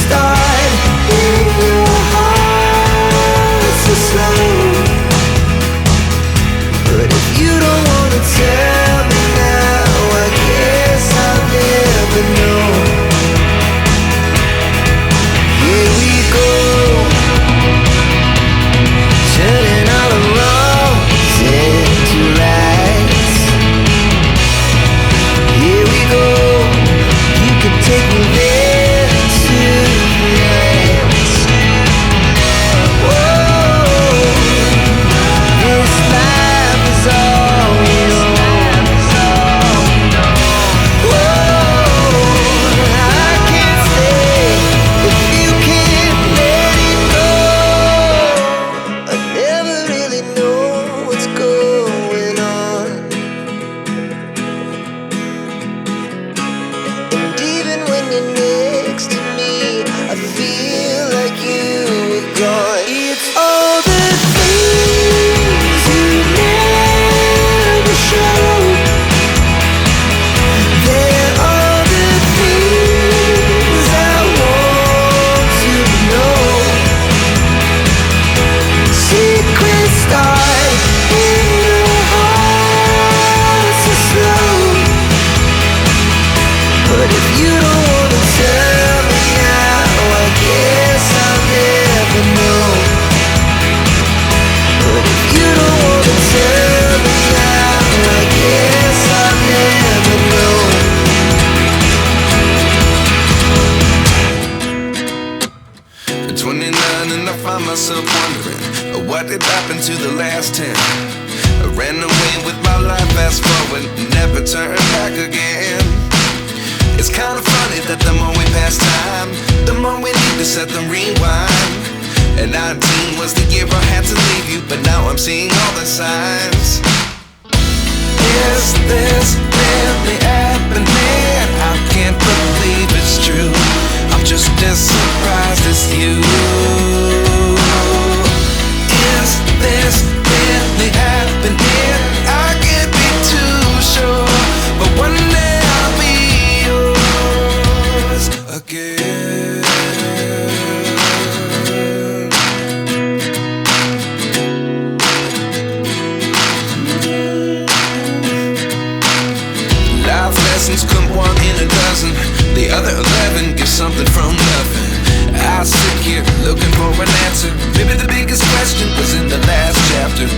start in your heart so slow. But if you don't wanna tell me now, I guess I'll never know. Here we go, turning all the wrongs into rights. Here we go, you can take me there tonight. Whoa, this life is all we know. Whoa, I can't stay if you can't let it go. I never really know what's going on, and even when you're next to me, I feel like you were gone. It's all the things you never show. They're all the things I want to know. Secrets start in your heart so slow. But if you don't wanna tell me now, I guess I'll never know. But if you don't wanna tell me now, I guess I'll never know. At 29 and I find myself wondering, what did happen to the last 10? I ran away with my life, fast forward, never turn back again. It's kind of funny that the more we pass time, the more we need to set the rewind. And 19 was the year I had to leave you, but now I'm seeing all the signs. Is this really happening? I can't believe it's true. I'm just as surprised as you. Is this really happening? I can't be too sure, but one day I'll be yours again. Life lessons come one in a dozen. The other 11 give something from nothing. I sit here looking for an answer. Maybe the biggest question was in the last chapter.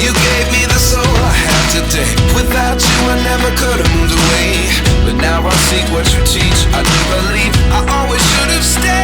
You gave me the soul I have today. Without you I never could have moved away. But now I see what you teach. I do believe I always should have stayed.